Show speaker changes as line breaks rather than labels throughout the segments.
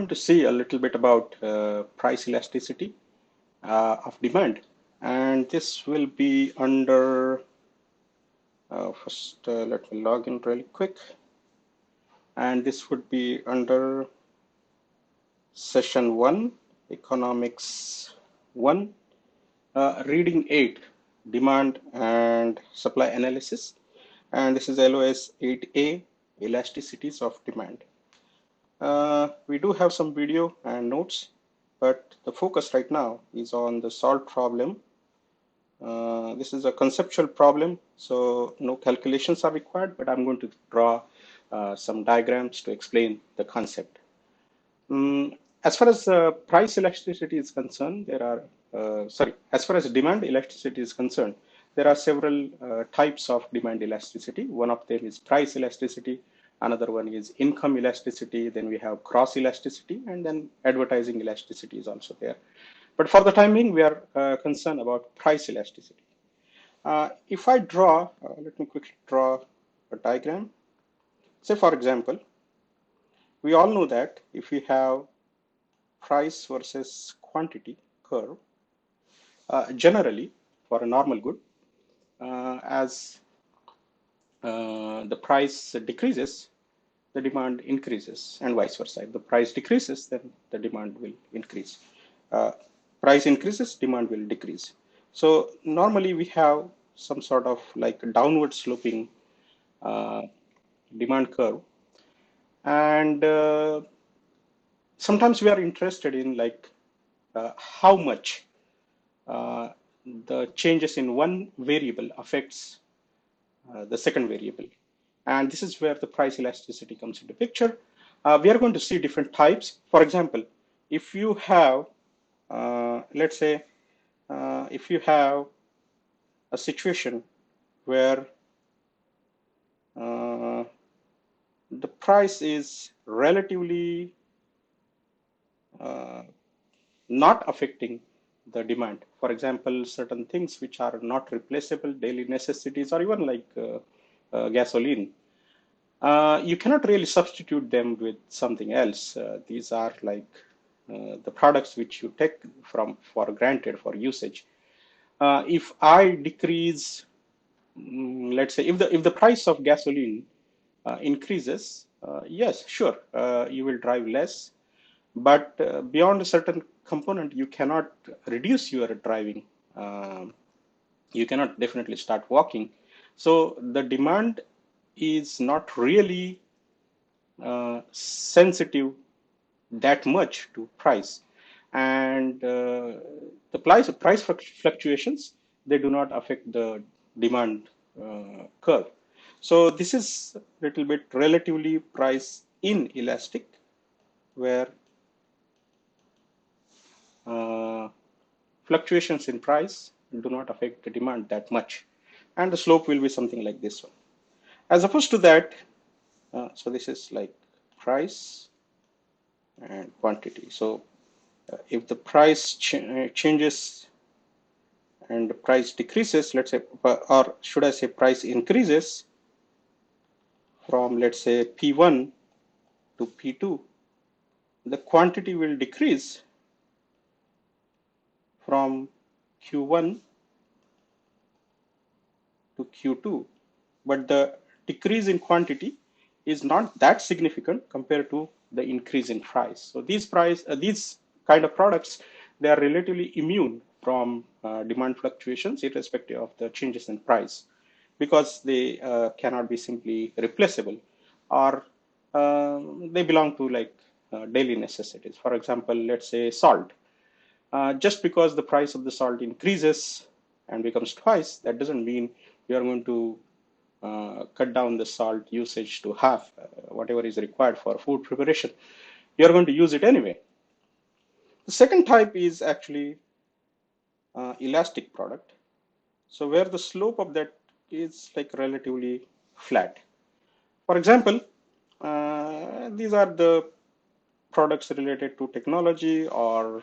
Going to see a little bit about price elasticity of demand, and this will be under first let me log in really quick, and this would be under session 1, economics 1, reading 8, demand and supply analysis, and this is LOS 8A, elasticities of demand. We do have some video and notes, but the focus right now is on the solved problem. This is a conceptual problem, so no calculations are required, but I'm going to draw some diagrams to explain the concept. As far as price elasticity is concerned, as far as demand elasticity is concerned, there are several types of demand elasticity. One of them is price elasticity. Another one is income elasticity. Then we have cross elasticity, and then advertising elasticity is also there. But for the time being, we are concerned about price elasticity. If I draw, let me quickly draw a diagram. Say, for example, we all know that if we have price versus quantity curve, generally for a normal good, as the price decreases, the demand increases, and vice versa. If the price decreases, then the demand will increase. Uh, Price increases, demand will decrease. So normally we have some sort of like downward sloping uh, demand curve, and sometimes we are interested in like how much uh, the changes in one variable affects the second variable. And this is where the price elasticity comes into picture. We are going to see different types. For example, if you have, let's say, if you have a situation where uh, the price is relatively uh, not affecting the demand. For example, certain things which are not replaceable, daily necessities, or even like gasoline, you cannot really substitute them with something else. These are like the products which you take from for granted for usage. If I decrease, let's say, if the price of gasoline increases, yes, sure, you will drive less, but beyond a certain component, you cannot reduce your driving. Um, you cannot definitely start walking. So the demand is not really sensitive that much to price, and the price fluctuations, they do not affect the demand curve. So this is a little bit relatively price inelastic, where uh, fluctuations in price do not affect the demand that much, and the slope will be something like this one. As opposed to that, so this is like price and quantity. So if the price changes and the price decreases, let's say, or should I say price increases from, let's say, P1 to P2, the quantity will decrease from Q1 to Q2, but the decrease in quantity is not that significant compared to the increase in price. So these kind of products, they are relatively immune from demand fluctuations irrespective of the changes in price, because they cannot be simply replaceable, or they belong to like daily necessities. For example, let's say salt. Just because the price of the salt increases and becomes twice, that doesn't mean you are going to cut down the salt usage to half, whatever is required for food preparation. You are going to use it anyway. The second type is actually elastic product. So where the slope of that is like relatively flat. For example, these are the products related to technology or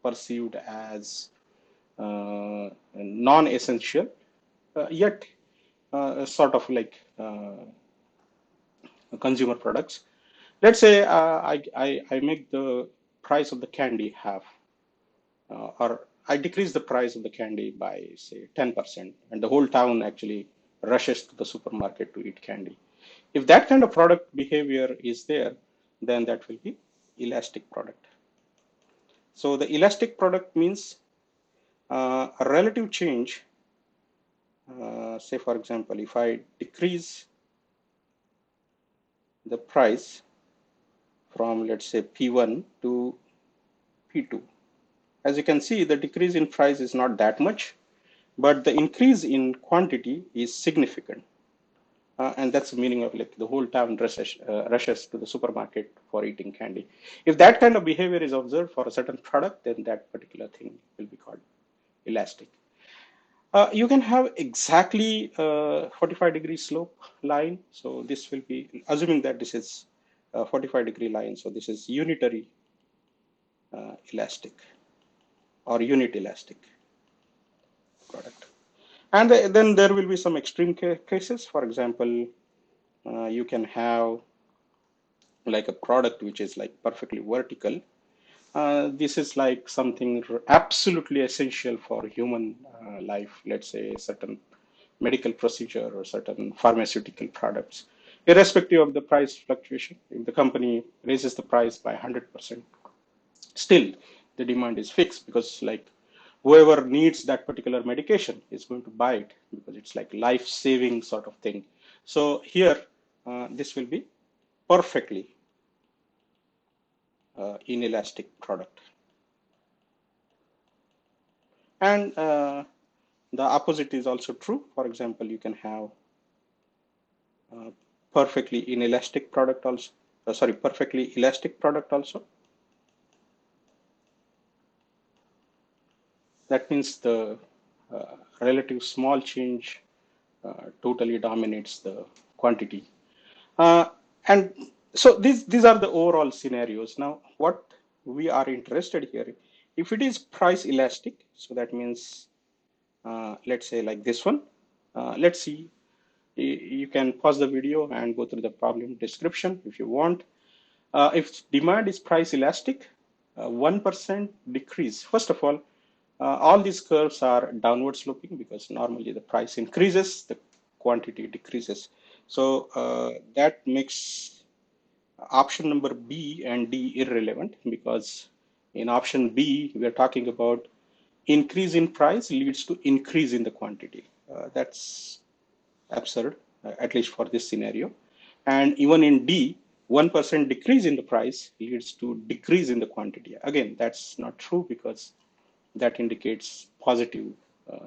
perceived as non-essential, yet sort of like consumer products. Let's say I make the price of the candy half, or I decrease the price of the candy by say 10%, and the whole town actually rushes to the supermarket to eat candy. If that kind of product behavior is there, then that will be elastic product. So the elastic product means a relative change. Say for example, if I decrease the price from let's say P1 to P2, as you can see, the decrease in price is not that much, but the increase in quantity is significant. And that's the meaning of like the whole town rushes to the supermarket for eating candy. If that kind of behavior is observed for a certain product, then that particular thing will be called elastic. You can have exactly 45-degree slope line. So this will be, assuming that this is a 45-degree line. So this is unitary elastic or unit elastic product. And then there will be some extreme cases. For example, you can have like a product which is like perfectly vertical. This is like something absolutely essential for human life, let's say certain medical procedure or certain pharmaceutical products. Irrespective of the price fluctuation, if the company raises the price by 100%, still the demand is fixed because like whoever needs that particular medication is going to buy it because it's like life-saving sort of thing. So here, this will be perfectly inelastic product. And the opposite is also true. For example, you can have uh, perfectly inelastic product also. Sorry, perfectly elastic product also. That means the relative small change totally dominates the quantity. Uh, and so these are the overall scenarios. Now, what we are interested here, if it is price elastic, so that means let's say like this one. Let's see. You can pause the video and go through the problem description if you want. If demand is price elastic, 1% decrease. First of all these curves are downward sloping because normally the price increases, the quantity decreases. So that makes option number B and D irrelevant because in option B, we are talking about increase in price leads to increase in the quantity. That's absurd, at least for this scenario. And even in D, 1% decrease in the price leads to decrease in the quantity. Again, that's not true because that indicates positive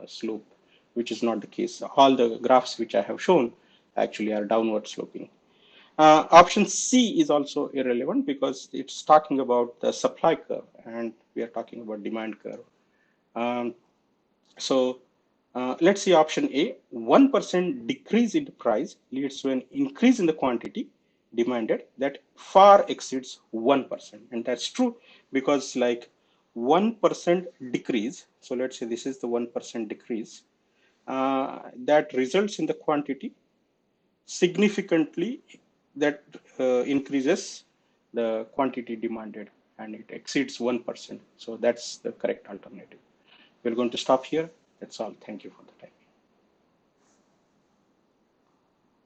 slope, which is not the case. All the graphs which I have shown actually are downward sloping. Option C is also irrelevant because it's talking about the supply curve and we are talking about demand curve. Um, so let's see option A, 1% decrease in the price leads to an increase in the quantity demanded that far exceeds 1%. And that's true because like 1% decrease, so let's say this is the 1% decrease, that results in the quantity significantly that increases the quantity demanded and it exceeds 1%. So that's the correct alternative. We're going to stop here. That's all. Thank you for the time.